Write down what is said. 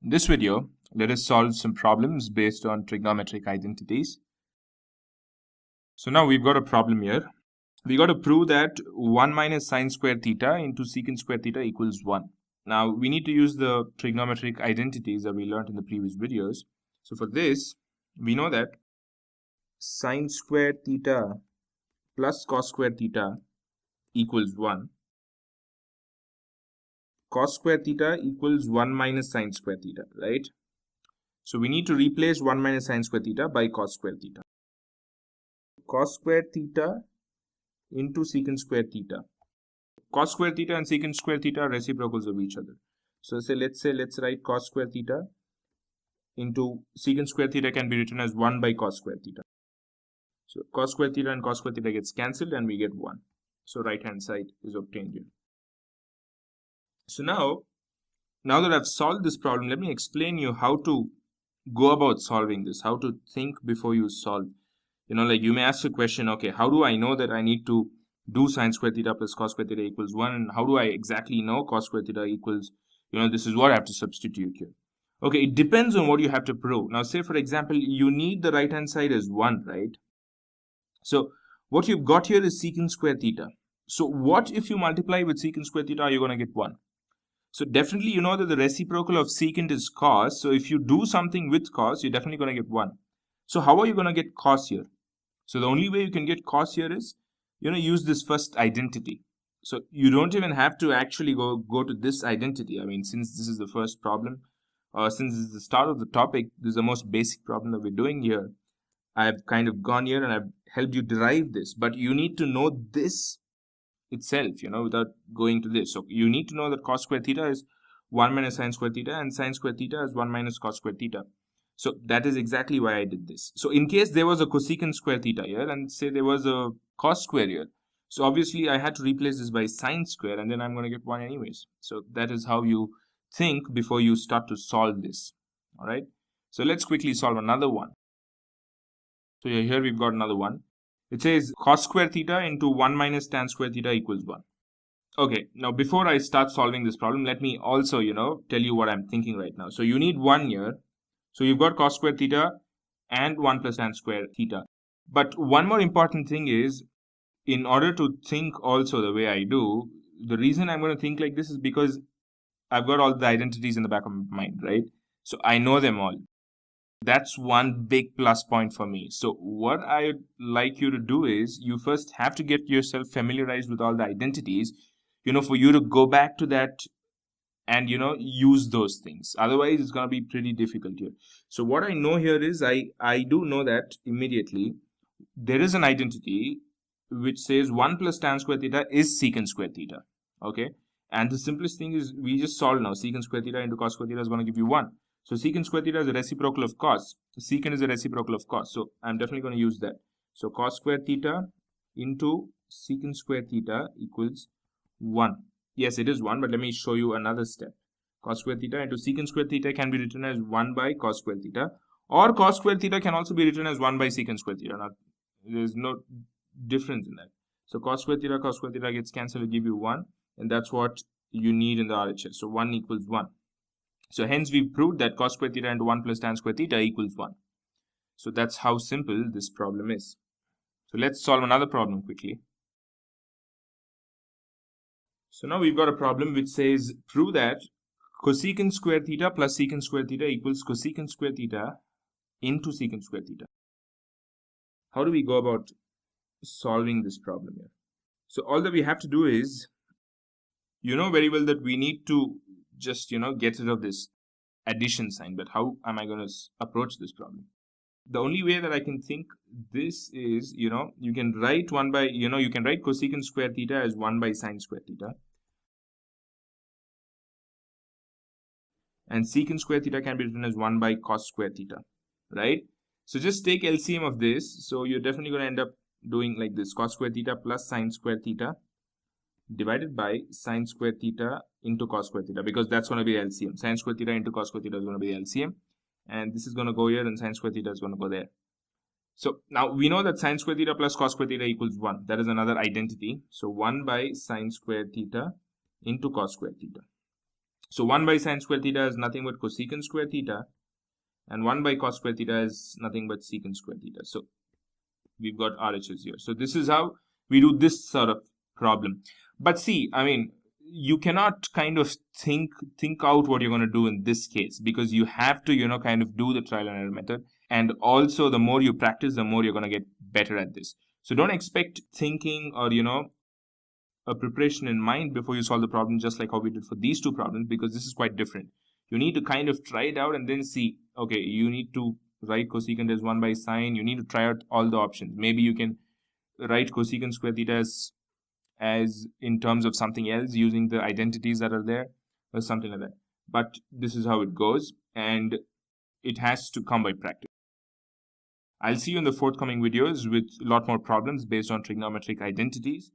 In this video, let us solve some problems based on trigonometric identities. So now we've got a problem here. We got to prove that 1 minus sine square theta into secant square theta equals 1. Now we need to use the trigonometric identities that we learned in the previous videos. So for this, we know that sine square theta plus cos square theta equals 1. Cos square theta equals 1 minus sine square theta, right? So we need to replace 1 minus sine square theta by cos square theta. Cos square theta into secant square theta. Cos square theta and secant square theta are reciprocals of each other. So let's write cos square theta into secant square theta can be written as 1 by cos square theta. So cos square theta and cos square theta gets cancelled and we get 1. So right hand side is obtained here. So now that I've solved this problem, let me explain you how to go about solving this, how to think before you solve. Like you may ask a question, okay, how do I know that I need to do sine square theta plus cos square theta equals 1? And how do I exactly know cos square theta equals, this is what I have to substitute here. Okay, it depends on what you have to prove. Now, say, for example, you need the right-hand side as 1, right? So what you've got here is secant square theta. So what if you multiply with secant square theta, are you going to get 1? So definitely you know that the reciprocal of secant is cos. So if you do something with cos, you're definitely going to get 1. So how are you going to get cos here? So the only way you can get cos here is, use this first identity. So you don't even have to actually go to this identity. I mean, since this is the first problem, since this is the start of the topic, this is the most basic problem that we're doing here. I've kind of gone here and I've helped you derive this, but you need to know this itself, without going to this. So you need to know that cos square theta is 1 minus sine square theta and sine square theta is 1 minus cos square theta. So that is exactly why I did this. So in case there was a cosecant square theta here and say there was a cos square here, so obviously I had to replace this by sine square and then I'm going to get 1 anyways. So that is how you think before you start to solve this. All right. So let's quickly solve another one. So here we've got another one. It says cos square theta into 1 minus tan square theta equals 1. Okay, now before I start solving this problem, let me also, tell you what I'm thinking right now. So you need 1 here. So you've got cos square theta and 1 plus tan square theta. But one more important thing is, in order to think also the way I do, the reason I'm going to think like this is because I've got all the identities in the back of my mind, right? So I know them all. That's one big plus point for me. So what I'd like you to do is, you first have to get yourself familiarized with all the identities, for you to go back to that and, use those things. Otherwise, it's going to be pretty difficult here. So what I know here is, I do know that immediately there is an identity which says 1 plus tan square theta is secant square theta. Okay. And the simplest thing is, we just solve now. Secant square theta into cos square theta is going to give you 1. So secant square theta is a reciprocal of cos. Secant is a reciprocal of cos. So I'm definitely going to use that. So cos square theta into secant square theta equals 1. Yes, it is 1, but let me show you another step. Cos square theta into secant square theta can be written as 1 by cos square theta. Or cos square theta can also be written as 1 by secant square theta. Now, there's no difference in that. So cos square theta gets cancelled to give you 1. And that's what you need in the RHS. So 1 equals 1. So hence we proved that cos square theta into 1 plus tan square theta equals 1. So that's how simple this problem is. So let's solve another problem quickly. So now we've got a problem which says, prove that cosecant square theta plus secant square theta equals cosecant square theta into secant square theta. How do we go about solving this problem here? So all that we have to do is, you know very well that we need to just, get rid of this addition sign. But how am I going to approach this problem? The only way that I can think this is, you can write 1 by, you can write cosecant square theta as 1 by sine square theta. And secant square theta can be written as 1 by cos square theta, right? So just take LCM of this. So you're definitely going to end up doing like this: cos square theta plus sine square theta divided by sine square theta into cos square theta, because that's going to be LCM. Sine square theta into cos square theta is going to be LCM. And this is going to go here and sine square theta is going to go there. So now we know that sine square theta plus cos square theta equals 1. That is another identity. So 1 by sine square theta into cos square theta. So 1 by sine square theta is nothing but cosecant square theta, and 1 by cos square theta is nothing but secant square theta. So we've got RHS here. So this is how we do this sort of problem. But see, I mean, you cannot kind of think out what you're going to do in this case, because you have to, kind of do the trial and error method. And also, the more you practice, the more you're going to get better at this. So don't expect thinking or, a preparation in mind before you solve the problem, just like how we did for these two problems, because this is quite different. You need to kind of try it out and then see, okay, you need to write cosecant as 1 by sine. You need to try out all the options. Maybe you can write cosecant square theta as in terms of something else using the identities that are there or something like that. But this is how it goes, and it has to come by practice. I'll see you in the forthcoming videos with a lot more problems based on trigonometric identities.